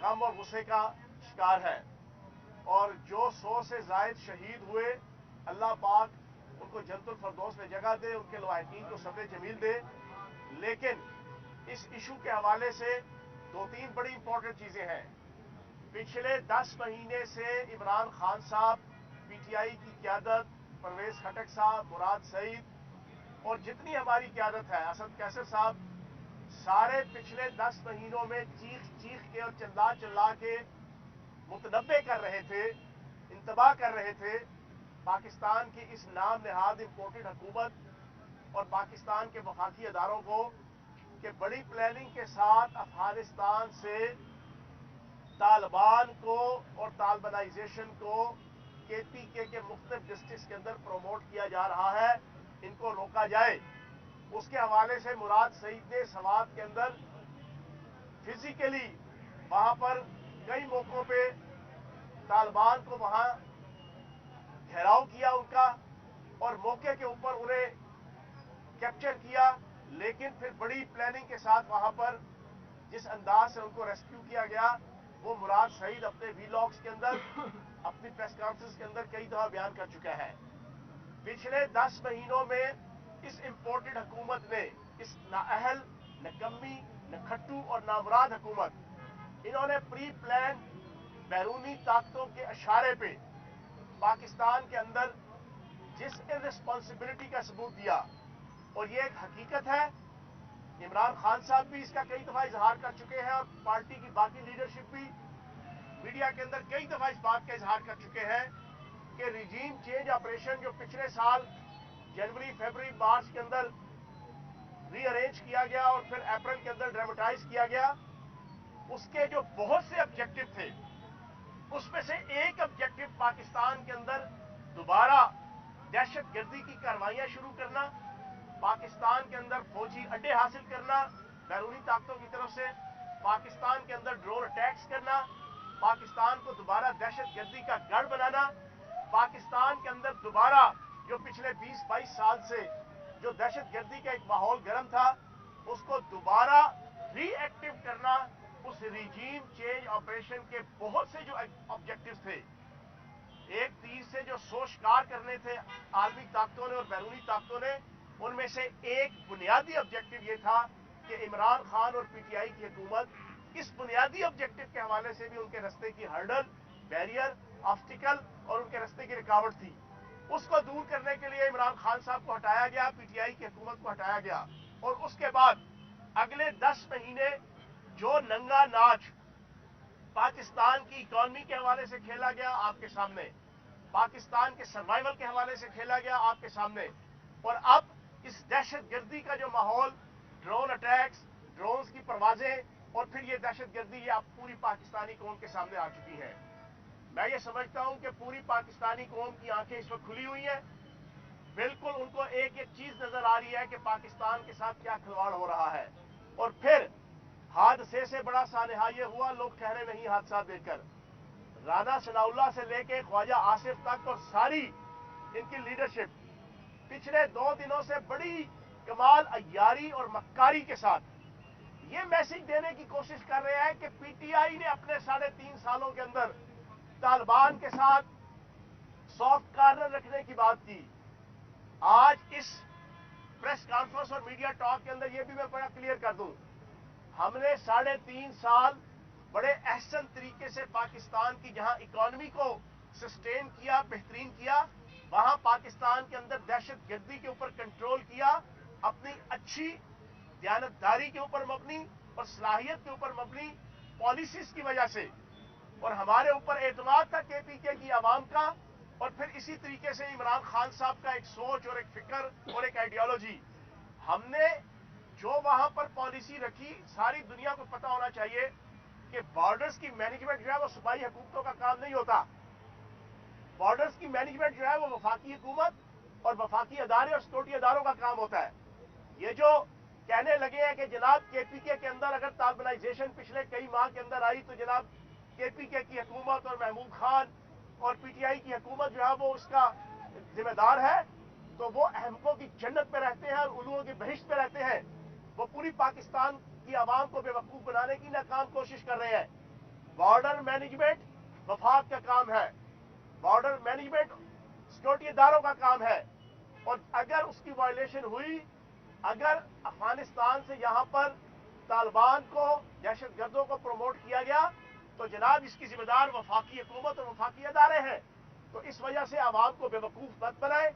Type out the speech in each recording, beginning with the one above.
गम और गुस्से का शिकार है। और जो 100 से जायद शहीद हुए, अल्लाह पाक उनको जन्नतुल फरदौस में जगह दे, उनके लवाहिकीन को सब्र जमील दे। लेकिन इस इशू के हवाले से 2-3 बड़ी इंपॉर्टेंट चीजें हैं। पिछले 10 महीने से इमरान खान साहब, पीटीआई की क्यादत, परवेज खटक साहब, मुराद सईद और जितनी हमारी क्यादत है, असद कैसर साहब, सारे पिछले 10 महीनों में चीख चीख के और चिल्ला चिल्ला के मुतनब्बे कर रहे थे, इंतबाह कर रहे थे पाकिस्तान की इस नाम नहाद इम्पोर्टेड हुकूमत और पाकिस्तान के वफाकी अदारों को कि बड़ी प्लानिंग के साथ अफगानिस्तान से तालिबान को और तालिबानाइजेशन को केपीके के मुख्तलिफ डिस्ट्रिक्ट के अंदर प्रमोट किया जा रहा है, इनको रोका जाए। उसके हवाले से मुराद सईद ने सवात के अंदर फिजिकली वहां पर कई मौकों पे तालिबान को वहां घेराव किया उनका और मौके के ऊपर उन्हें कैप्चर किया। लेकिन फिर बड़ी प्लानिंग के साथ वहां पर जिस अंदाज से उनको रेस्क्यू किया गया, वो मुराद सईद अपने वीलॉग्स के अंदर, अपनी प्रेस कॉन्फ्रेंस के अंदर कई दफा बयान कर चुका है। पिछले 10 महीनों में इस इम्पोर्टेड हुकूमत ने, इस नाअहल, नकम्मी, नखट्टू और नामुराद हुकूमत, इन्होंने प्री प्लान बैरूनी ताकतों के इशारे पे पाकिस्तान के अंदर जिस इररिस्पॉन्सिबिलिटी का सबूत दिया, और ये एक हकीकत है, इमरान खान साहब भी इसका कई दफा इजहार कर चुके हैं और पार्टी की बाकी लीडरशिप भी मीडिया के अंदर कई दफा इस बात का इजहार कर चुके हैं कि रिजीम चेंज ऑपरेशन जो पिछले साल जनवरी, फरवरी, मार्च के अंदर रीअरेंज किया गया और फिर अप्रैल के अंदर ड्रामेटाइज किया गया, उसके जो बहुत से ऑब्जेक्टिव थे, उसमें से एक ऑब्जेक्टिव पाकिस्तान के अंदर दोबारा दहशतगर्दी की कार्रवाइयां शुरू करना, पाकिस्तान के अंदर फौजी अड्डे हासिल करना बैरूनी ताकतों की तरफ से, पाकिस्तान के अंदर ड्रोन अटैक्स करना, पाकिस्तान को दोबारा दहशतगर्दी का गढ़ बनाना, पाकिस्तान के अंदर दोबारा जो पिछले 20-22 साल से जो दहशतगर्दी का एक माहौल गर्म था, उसको दोबारा रीएक्टिव करना, उस रिजीम चेंज ऑपरेशन के बहुत से जो ऑब्जेक्टिव थे, एक तीर से जो 100 शिकार करने थे आलमी ताकतों ने और बैरूनी ताकतों ने, उनमें से एक बुनियादी ऑब्जेक्टिव ये था कि इमरान खान और पीटीआई की हुकूमत इस बुनियादी ऑब्जेक्टिव के हवाले से भी उनके रास्ते की हर्डल, बैरियर, ऑब्स्टिकल और उनके रास्ते की रुकावट थी, उसको दूर करने के लिए इमरान खान साहब को हटाया गया, पीटीआई की हुकूमत को हटाया गया। और उसके बाद अगले 10 महीने जो नंगा नाच पाकिस्तान की इकॉनमी के हवाले से खेला गया आपके सामने, पाकिस्तान के सर्वाइवल के हवाले से खेला गया आपके सामने, और अब इस दहशतगर्दी का जो माहौल, ड्रोन अटैक्स, ड्रोन्स की परवाजें और फिर ये दहशतगर्दी, ये अब पूरी पाकिस्तानी कौम के सामने आ चुकी है। मैं ये समझता हूं कि पूरी पाकिस्तानी कौम की आंखें इस वक्त खुली हुई हैं, बिल्कुल उनको एक एक चीज नजर आ रही है कि पाकिस्तान के साथ क्या खिलवाड़ हो रहा है। और फिर हादसे से बड़ा सानहा ये हुआ, लोग ठहरे नहीं हादसा देखकर, राना सनाउल्लाह से लेके ख्वाजा आसिफ तक और सारी इनकी लीडरशिप पिछले 2 दिनों से बड़ी कमाल अय्यारी और मक्कारी के साथ ये मैसेज देने की कोशिश कर रहे हैं कि पीटीआई ने अपने 3.5 सालों के अंदर तालिबान के साथ सॉफ्ट कार्नर रखने की बात की। आज इस प्रेस कॉन्फ्रेंस और मीडिया टॉक के अंदर यह भी मैं बड़ा क्लियर कर दूं, हमने 3.5 साल बड़े अहसन तरीके से पाकिस्तान की जहां इकॉनमी को सस्टेन किया, बेहतरीन किया, वहां पाकिस्तान के अंदर दहशतगर्दी के ऊपर कंट्रोल किया, अपनी अच्छी दयानतदारी के ऊपर मबनी और सलाहियत के ऊपर मबनी पॉलिसीज की वजह से, और हमारे ऊपर एतमाद था केपीके की आवाम का, और फिर इसी तरीके से इमरान खान साहब का एक सोच और एक फिक्र और एक आइडियोलॉजी, हमने जो वहां पर पॉलिसी रखी, सारी दुनिया को पता होना चाहिए कि बॉर्डर्स की मैनेजमेंट जो है वो सूबाई हुकूमतों का काम नहीं होता। बॉर्डर्स की मैनेजमेंट जो है वो वफाकी हुकूमत और वफाकी अदारे और सिक्योरिटी अदारों का काम होता है। ये जो कहने लगे हैं कि जनाब केपीके के अंदर अगर तालिबानाइजेशन पिछले कई माह के अंदर आई तो जनाब केपीके की हुकूमत और महमूद खान और पीटीआई की हुकूमत जो है वो उसका जिम्मेदार है, तो वो अहमकों की जन्नत पे रहते हैं और उलुओं की बहिश्त पे रहते हैं। वो पूरी पाकिस्तान की आवाम को बेवकूफ बनाने की नाकाम कोशिश कर रहे हैं। बॉर्डर मैनेजमेंट वफाक का काम है, बॉर्डर मैनेजमेंट सिक्योरिटी इदारों का काम है। और अगर उसकी वायलेशन हुई, अगर अफगानिस्तान से यहां पर तालिबान को, दहशतगर्दों को प्रमोट किया गया, तो जनाब इसकी जिम्मेदार वफाकी हुकूमत और वफाकी अदारे हैं। तो इस वजह से आवाम को बेवकूफ मत बनाए।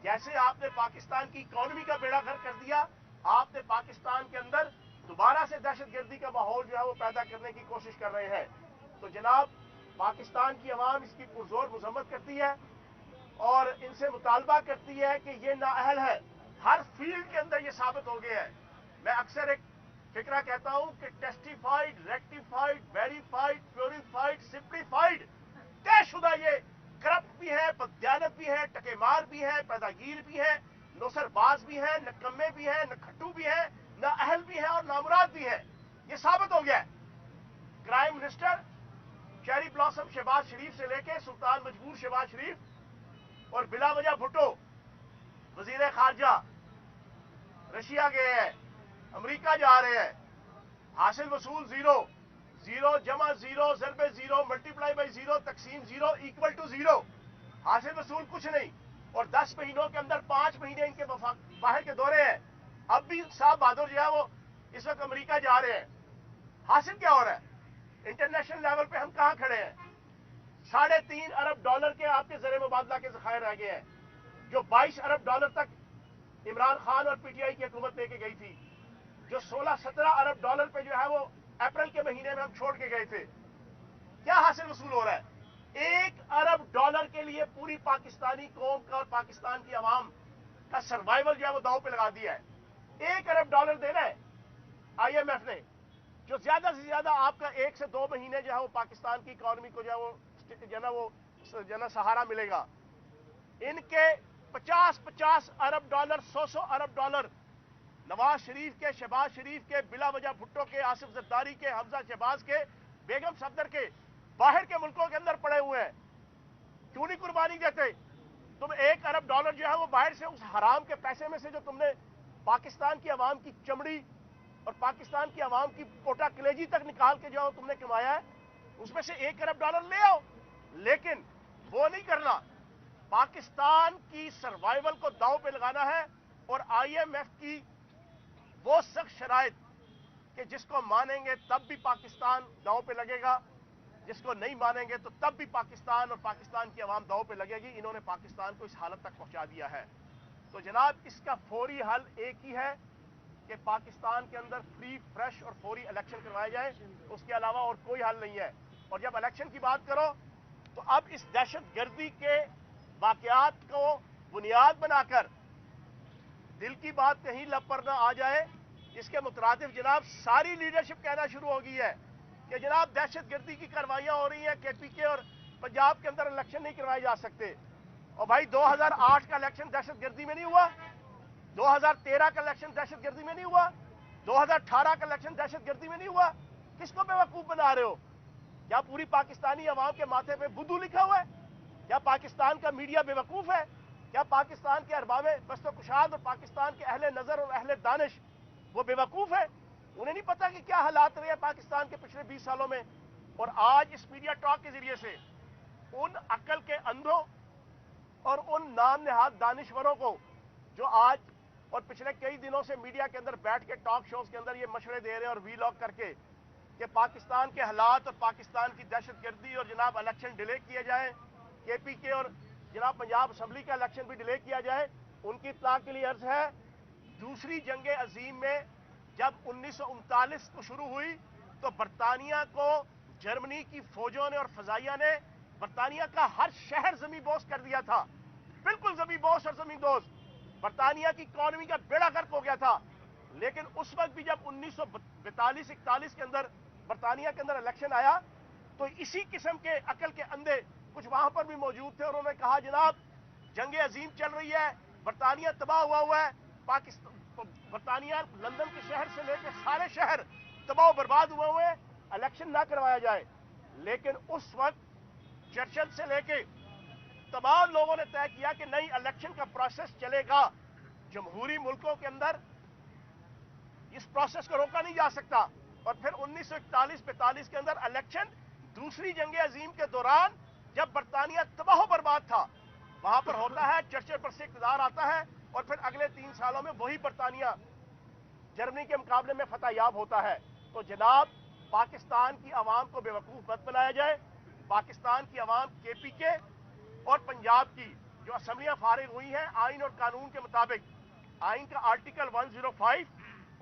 जैसे आपने पाकिस्तान की इकॉनमी का बेड़ा गर्क कर दिया, आपने पाकिस्तान के अंदर दोबारा से दहशतगर्दी का माहौल जो है वो पैदा करने की कोशिश कर रहे हैं। तो जनाब पाकिस्तान की अवाम इसकी पुरजोर मजम्मत करती है और इनसे मुतालबा करती है कि ये नाअहल है। हर फील्ड के अंदर ये साबित हो गया है। मैं अक्सर एक फिक्रा कहता हूं कि testified, rectified, verified, purified, simplified, तयशुदा ये करप्ट भी है, बददियानत भी है, टकेमार भी है, पैदागीर भी है, नौसरबाज भी है, नकम्मे भी है, नखट्टू भी है, नाअहल भी है और नामुराद भी है। ये साबित हो गया है। Crime minister cherry blossom Shahbaz Sharif से लेके सुल्तान मजबूर शहबाज शरीफ और बिला वजह भुट्टो वजीर खारजा रशिया गए हैं, अमेरिका जा रहे हैं, हासिल वसूल जीरो, जीरो जमा जीरो, ज़रबे जीरो, मल्टीप्लाई बाई जीरो, तकसीम जीरो, इक्वल टू जीरो। हासिल वसूल कुछ नहीं। और 10 महीनों के अंदर 5 महीने इनके बाहर के दौरे हैं। अब भी साहब बहादुर जो है वो इस वक्त अमेरिका जा रहे हैं। हासिल क्या हो रहा है? इंटरनेशनल लेवल पे हम कहां खड़े हैं? $3.5 अरब के आपके ज़र मुबादला के ज़खायर रह गए हैं, जो $22 अरब तक इमरान खान और पीटीआई की हुकूमत लेके गई थी, जो $16-17 अरब पे जो है वो अप्रैल के महीने में हम छोड़ के गए थे। क्या हासिल वसूल हो रहा है? $1 अरब के लिए पूरी पाकिस्तानी कौम का और पाकिस्तान की आवाम का सर्वाइवल जो है वो दांव पे लगा दिया है। $1 अरब देना है IMF ने, जो ज्यादा से ज्यादा आपका 1 से 2 महीने जो है वो पाकिस्तान की इकॉनमी को जो है ना सहारा मिलेगा। इनके $50 अरब, $100 अरब नवाज शरीफ के, शहबाज शरीफ के, बिला वजह भुट्टो के, आसिफ जरदारी के, हमजा शहबाज के, बेगम सफदर के बाहर के मुल्कों के अंदर पड़े हुए हैं। क्यों नहीं कुर्बानी देते? तुम $1 अरब जो है वो बाहर से उस हराम के पैसे में से जो तुमने पाकिस्तान की आवाम की चमड़ी और पाकिस्तान की आवाम की पोटा कलेजी तक निकाल के जो तुमने कमाया है, उसमें से $1 अरब ले आओ। लेकिन वो नहीं करना। पाकिस्तान की सर्वाइवल को दांव पे लगाना है और IMF की वो सख्त शराइत कि जिसको मानेंगे तब भी पाकिस्तान दांव पे लगेगा, जिसको नहीं मानेंगे तो तब भी पाकिस्तान और पाकिस्तान की आवाम दांव पे लगेगी। इन्होंने पाकिस्तान को इस हालत तक पहुंचा दिया है। तो जनाब इसका फौरी हल एक ही है कि पाकिस्तान के अंदर फ्री, फ्रेश और फौरी इलेक्शन करवाए जाए। उसके अलावा और कोई हल नहीं है। और जब इलेक्शन की बात करो तो अब इस दहशतगर्दी के वाकयात को बुनियाद बनाकर दिल की बात कहीं लब पर ना आ जाए, इसके मुतरादिफ जनाब सारी लीडरशिप कहना शुरू हो गई है कि जनाब दहशतगर्दी की कार्रवाइयां हो रही हैं, KPK और पंजाब के अंदर इलेक्शन नहीं करवाए जा सकते। और भाई 2008 का इलेक्शन दहशतगर्दी में नहीं हुआ, 2013 का इलेक्शन दहशतगर्दी में नहीं हुआ, 2018 का इलेक्शन दहशतगर्दी में नहीं हुआ। किसको बेवकूफ बना रहे हो? क्या पूरी पाकिस्तानी अवाम के माथे पे बुद्धू लिखा हुआ है? क्या पाकिस्तान का मीडिया बेवकूफ है? क्या पाकिस्तान के अरबाबे बस्तो कुशाद और पाकिस्तान के अहले नजर और अहले दानिश वो बेवकूफ है? उन्हें नहीं पता कि क्या हालात रहे हैं पाकिस्तान के पिछले 20 सालों में। और आज इस मीडिया टॉक के जरिए से उन अक्ल के अंधों और उन नाम नेहाद दानिश्वरों को जो आज और पिछले कई दिनों से मीडिया के अंदर बैठ के टॉक शोज के अंदर ये मशवरे दे रहे हैं और वीलॉग करके कि पाकिस्तान के हालात और पाकिस्तान की दहशतगर्दी और जनाब इलेक्शन डिले किए जाए, KPK और जनाब पंजाब असम्बली का इलेक्शन भी डिले किया जाए, उनकी इत्तला के लिए अर्ज है। दूसरी जंग अजीम में जब 1939 को शुरू हुई तो बरतानिया को जर्मनी की फौजों ने और फजाइया ने बरतानिया का हर शहर जमींदोज कर दिया था, बिल्कुल जमींदोज और जमींदोज। बरतानिया की इकॉनमी का बेड़ा गर्क हो गया था। लेकिन उस वक्त भी जब 1942-41 के अंदर बरतानिया के अंदर इलेक्शन आया तो इसी किस्म के अकल के अंधे कुछ वहां पर भी मौजूद थे और उन्होंने कहा जनाब जंग अजीम चल रही है, बरतानिया तबाह हुआ है, बरतानिया लंदन के शहर से लेकर सारे शहर तबाह बर्बाद हुए हैं, इलेक्शन ना करवाया जाए। लेकिन उस वक्त चर्चिल से लेके तमाम लोगों ने तय किया कि नहीं, इलेक्शन का प्रोसेस चलेगा। जमहूरी मुल्कों के अंदर इस प्रोसेस को रोका नहीं जा सकता। और फिर 1941-42 के अंदर इलेक्शन दूसरी जंग अजीम के दौरान जब बरतानिया तबाह बर्बाद था, वहां पर होता है चर्चिल पर से इक़्तिदार आता है और फिर अगले 3 सालों में वही बरतानिया जर्मनी के मुकाबले में फतह याब होता है। तो जनाब, पाकिस्तान की आवाम को बेवकूफ़ मत बनाया जाए। पाकिस्तान की आवाम KPK और पंजाब की जो असम्बलियां फारिग हुई हैं आइन और कानून के मुताबिक, आइन का आर्टिकल 105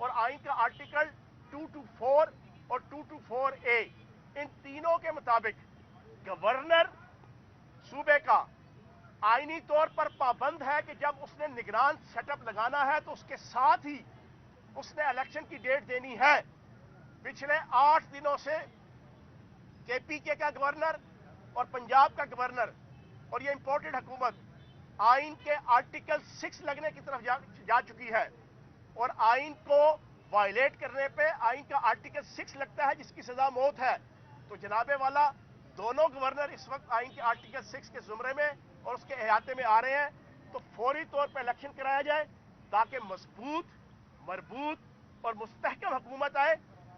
और आइन का आर्टिकल 224 और 224A, इन तीनों के मुताबिक गवर्नर सूबे का आईनी तौर पर पाबंद है कि जब उसने निगरान सेटअप लगाना है तो उसके साथ ही उसने इलेक्शन की डेट देनी है। पिछले 8 दिनों से KPK का गवर्नर और पंजाब का गवर्नर और ये इंपोर्टेड हुकूमत आइन के आर्टिकल 6 लगने की तरफ जा चुकी है और आइन को वायलेट करने पे आइन का आर्टिकल 6 लगता है जिसकी सजा मौत है। तो जनाबे वाला दोनों गवर्नर इस वक्त आइन के आर्टिकल 6 के जुमरे में और उसके अहाते में आ रहे हैं। तो फौरी तौर पर इलेक्शन कराया जाए ताकि मजबूत, मरबूत और मुस्तहकम हुकूमत आए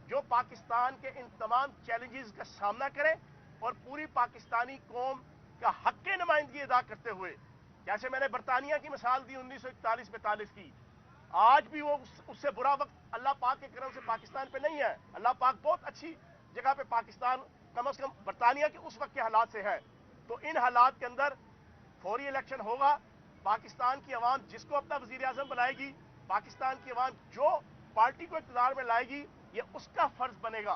जो पाकिस्तान के इन तमाम चैलेंजेस का सामना करे और पूरी पाकिस्तानी कौम का हक नुमाइंदगी अदा करते हुए, जैसे मैंने बरतानिया की मिसाल दी 1941-42 की, आज भी वो उससे बुरा वक्त अल्लाह पाक के करम से पाकिस्तान पे नहीं है। अल्लाह पाक बहुत अच्छी जगह पे पाकिस्तान कम से कम बरतानिया के उस वक्त के हालात से है। तो इन हालात के अंदर फौरी इलेक्शन होगा। पाकिस्तान की आवाम जिसको अपना वजीर आजम बनाएगी, पाकिस्तान की आवाम जो पार्टी को इक़्तिदार में लाएगी, ये उसका फर्ज बनेगा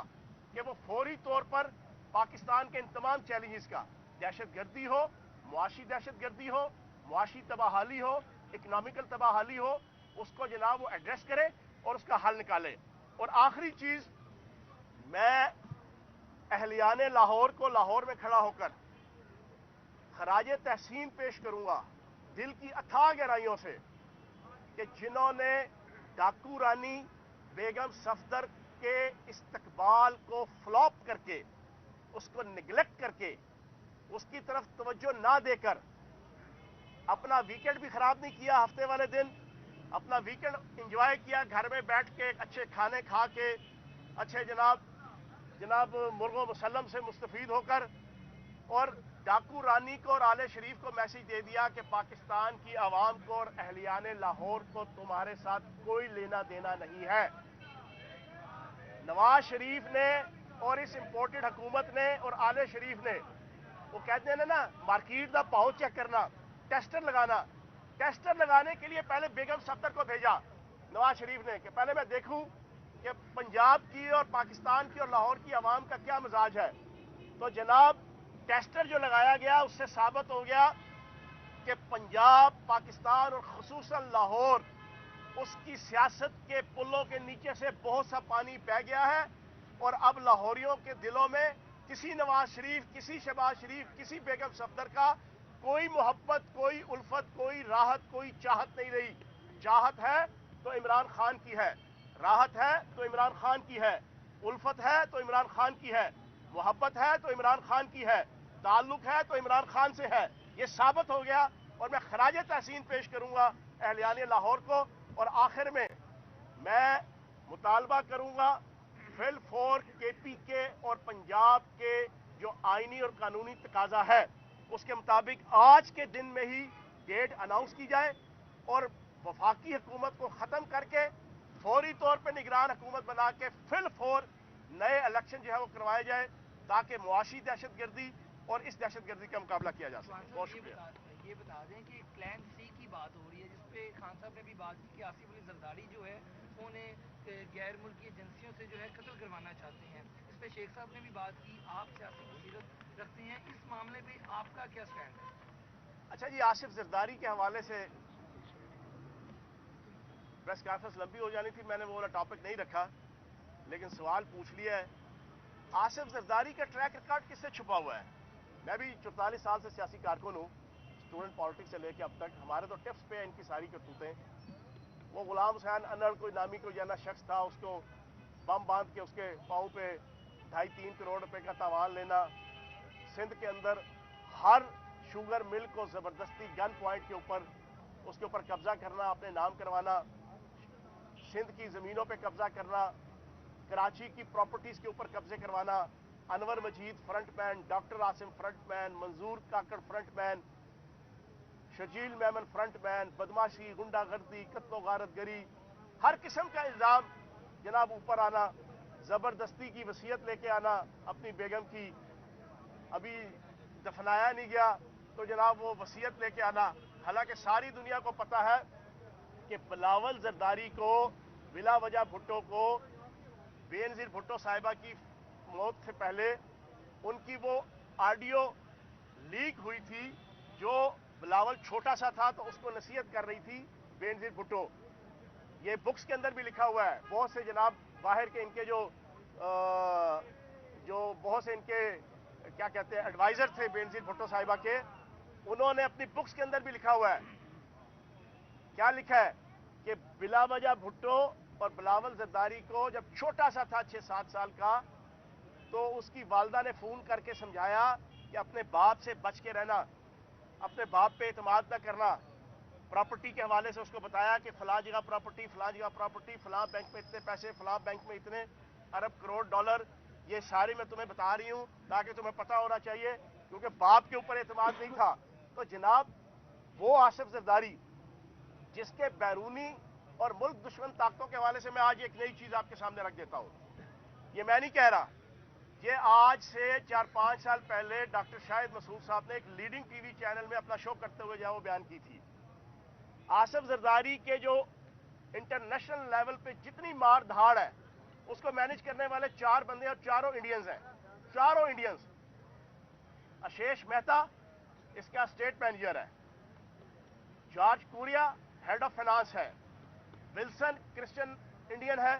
कि वो फौरी तौर पर पाकिस्तान के इन तमाम चैलेंजेस का, दहशतगर्दी हो, मुआशी दहशतगर्दी हो, मुआशी तबाहाली हो, इकनॉमिकल तबाहाली हो, उसको जनाब वो एड्रेस करे और उसका हल निकाले। और आखिरी चीज, मैं अहलियाने लाहौर को लाहौर में खड़ा होकर खराज तहसीन पेश करूंगा दिल की अथाह गहराइयों से कि जिन्होंने डाकू रानी बेगम सफदर के इस्तकबाल को फ्लॉप करके, उसको निगलेक्ट करके, उसकी तरफ तवज्जो ना देकर अपना वीकेंड भी खराब नहीं किया, हफ्ते वाले दिन अपना वीकेंड एंजॉय किया, घर में बैठ के अच्छे खाने खा के, अच्छे जनाब मुर्गो मुसल्लम से मुस्तफीद होकर, और डाकू रानी को और आले शरीफ को मैसेज दे दिया कि पाकिस्तान की आवाम को और अहलियाने लाहौर को तुम्हारे साथ कोई लेना देना नहीं है। नवाज शरीफ ने और इस इंपोर्टेड हुकूमत ने और आले शरीफ ने, वो कहते हैं ना मार्केट का भाव चेक करना, टेस्टर लगाना, टेस्टर लगाने के लिए पहले बेगम सफदर को भेजा नवाज शरीफ ने कि पहले मैं देखूं कि पंजाब की और पाकिस्तान की और लाहौर की आवाम का क्या मिजाज है। तो जनाब, टेस्टर जो लगाया गया उससे साबित हो गया कि पंजाब, पाकिस्तान और खुसूसन लाहौर, उसकी सियासत के पुलों के नीचे से बहुत सा पानी बह गया है और अब लाहौरियों के दिलों में किसी नवाज शरीफ, किसी शहबाज शरीफ, किसी बेगम सफदर का कोई मोहब्बत, कोई उल्फत, कोई राहत, कोई चाहत नहीं रही। चाहत है तो इमरान खान की है, राहत है तो इमरान खान की है, उल्फत है तो इमरान खान की है, मोहब्बत है तो इमरान खान की है, ताल्लुक है तो इमरान खान से है। ये साबित हो गया और मैं खराज तहसीन पेश करूंगा अहलियाने लाहौर को। और आखिर में मैं मुतालबा करूंगा फिल फॉर KPK और पंजाब के जो आईनी और कानूनी तकाजा है उसके मुताबिक आज के दिन में ही डेट अनाउंस की जाए और वफाकी हुकूमत को ख़त्म करके फौरी तौर पर निगरान हुकूमत बना के फिल फॉर नए इलेक्शन जो है वो करवाए जाए ताकि मुआशी दहशतगर्दी और इस दहशतगर्दी का मुकाबला किया जा सके। बहुत शुक्रिया। ये बता दें कि प्लान C की बात हो रही है जिसपे खान साहब ने भी बात की कि आसिफ अली जरदारी जो है उन्हें गैर मुल्की एजेंसियों से जो है कत्ल करवाना चाहते हैं। इस पे शेख साहब ने भी बात की, आप सियासी बसीरत रखते हैं, इस मामले पे आपका क्या स्टैंड है? अच्छा जी, आसिफ जरदारी के हवाले से प्रेस कॉन्फ्रेंस लंबी हो जानी थी, मैंने वो वाला टॉपिक नहीं रखा, लेकिन सवाल पूछ लिया है। आसिफ जरदारी का ट्रैक रिकॉर्ड किससे छुपा हुआ है? मैं भी 44 साल से सियासी कारकुन हूँ, स्टूडेंट पॉलिटिक्स से लेकर अब तक हमारे तो टिप्स पे इनकी सारी करतूतें। वो गुलाम हुसैन अनड़ कोई नामी कोई जाना शख्स था, उसको बम बांध के उसके पाँव पे 2.5-3 करोड़ रुपए का तावान लेना, सिंध के अंदर हर शुगर मिल को ज़बरदस्ती गन पॉइंट के ऊपर उसके ऊपर कब्जा करना, अपने नाम करवाना, सिंध की ज़मीनों पे कब्जा करना, कराची की प्रॉपर्टीज़ के ऊपर कब्जे करवाना, अनवर मजीद फ्रंटमैन, डॉक्टर आसिम फ्रंटमैन, मंजूर काकड़ फ्रंटमैन, शजील मेमन फ्रंटमैन, बदमाशी, गुंडागर्दी, कत्लो गारतगरी, हर किस्म का इल्ज़ाम जनाब ऊपर आना, ज़बरदस्ती की वसीयत लेके आना अपनी बेगम की, अभी दफनाया नहीं गया तो जनाब वो वसीयत लेके आना। हालांकि सारी दुनिया को पता है कि बिलावल जरदारी को, बिला वजह भुट्टो को, बेनज़ीर भुट्टो साहिबा की मौत से पहले उनकी वो ऑडियो लीक हुई थी जो बिलावल छोटा सा था तो उसको नसीहत कर रही थी बेनज़ीर भुट्टो। ये बुक्स के अंदर भी लिखा हुआ है। बहुत से जनाब बाहर के इनके जो बहुत से इनके क्या कहते हैं एडवाइजर थे बेनज़ीर भुट्टो साहिबा के, उन्होंने अपनी बुक्स के अंदर भी लिखा हुआ है। क्या लिखा है कि बिला वजह भुट्टो और बिलावल जरदारी को जब छोटा सा था 6-7 साल का, तो उसकी वालदा ने फोन करके समझाया कि अपने बाप से बच के रहना, अपने बाप पे एतमाद न करना। प्रॉपर्टी के हवाले से उसको बताया कि फलां जगह प्रॉपर्टी, फलां जगह प्रॉपर्टी, फलां बैंक में इतने पैसे, फलां बैंक में इतने अरब करोड़ डॉलर, ये सारी मैं तुम्हें बता रही हूं ताकि तुम्हें पता होना चाहिए, क्योंकि बाप के ऊपर एतमाद नहीं था। तो जनाब वो आसिफ जरदारी जिसके बैरूनी और मुल्क दुश्मन ताकतों के हवाले से मैं आज एक नई चीज आपके सामने रख देता हूं। ये मैं नहीं कह रहा, ये आज से 4-5 साल पहले डॉक्टर शाहिद मसूद साहब ने एक लीडिंग टीवी चैनल में अपना शो करते हुए जो वो बयान की थी। आसिफ जरदारी के जो इंटरनेशनल लेवल पे जितनी मार धाड़ है उसको मैनेज करने वाले 4 बंदे और चारों इंडियंस हैं, चारों इंडियंस। आशीष मेहता इसका स्टेट मैनेजर है, जॉर्ज कुरिया हेड ऑफ फाइनेंस है, विल्सन क्रिश्चियन इंडियन है,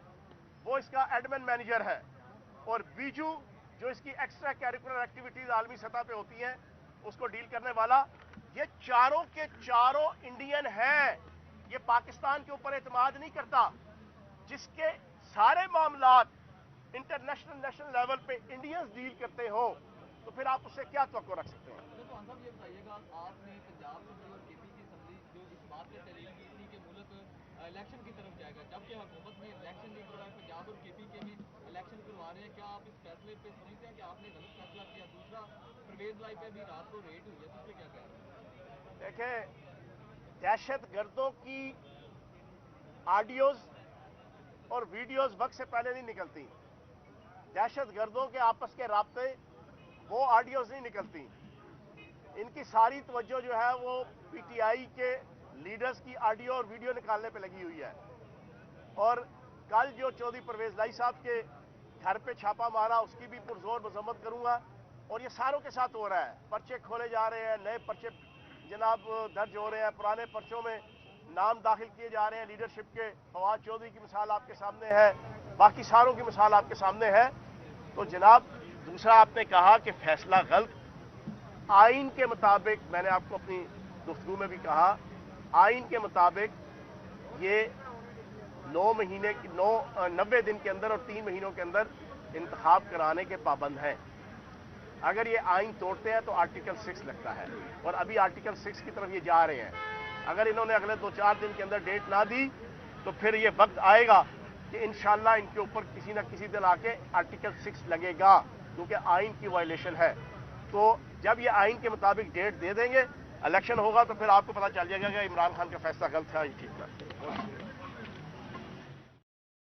वो इसका एडमिन मैनेजर है, और बीजू जो इसकी एक्स्ट्रा कैरिकुलर एक्टिविटीज आलमी सतह पे होती हैं उसको डील करने वाला, ये चारों के चारों इंडियन हैं। ये पाकिस्तान के ऊपर एतमाद नहीं करता। जिसके सारे मामलात इंटरनेशनल नेशनल लेवल पे इंडियंस डील करते हो तो फिर आप उससे क्या तवक्को रख सकते हैं? तो साहब ये बताइएगा, आपने पंजाब और केपी की असम्बली जो इस बात पे तहरीर की थी कि मुल्क इलेक्शन की तरफ जाएगा, जबकि हुकूमत में इलेक्शन नहीं करवा है, पंजाब और केपी के भी इलेक्शन करवा रहे हैं, क्या आप इस फैसले पे समझते हैं कि आपने गलत फैसला किया? दूसरा, परवेज लाई पे भी रात को रेड हुई है, तो उस पर क्या कह रहे हैं? देखें, दहशत गर्दों की ऑडियोज और वीडियोज वक्त से पहले नहीं निकलती। दहशत गर्दों के आपस के राब्ते वो ऑडियोज नहीं निकलती। इनकी सारी तवज्जो जो है वो पीटीआई के लीडर्स की ऑडियो और वीडियो निकालने पे लगी हुई है। और कल जो चौधरी परवेज लाई साहब के घर पे छापा मारा उसकी भी पुरजोर मजम्मत करूंगा। और ये सारों के साथ हो रहा है, पर्चे खोले जा रहे हैं, नए पर्चे जनाब दर्ज हो रहे हैं, पुराने पर्चों में नाम दाखिल किए जा रहे हैं लीडरशिप के। फवाद चौधरी की मिसाल आपके सामने है, बाकी सारों की मिसाल आपके सामने है। तो जनाब दूसरा आपने कहा कि फैसला गलत, आइन के मुताबिक, मैंने आपको अपनी गुफ्तगू में भी कहा, आइन के मुताबिक ये 90 दिन के अंदर और 3 महीनों के अंदर इंतखाब कराने के पाबंद हैं। अगर ये आइन तोड़ते हैं तो आर्टिकल 6 लगता है, और अभी आर्टिकल 6 की तरफ ये जा रहे हैं। अगर इन्होंने अगले 2-4 दिन के अंदर डेट ना दी तो फिर ये वक्त आएगा कि इंशाल्लाह इनके ऊपर किसी न किसी दिन आके आर्टिकल 6 लगेगा, क्योंकि आइन की वायलेशन है। तो जब ये आइन के मुताबिक डेट दे देंगे, इलेक्शन होगा, तो फिर आपको पता चल जाएगा कि इमरान खान का फैसला गलत था या ठीक था।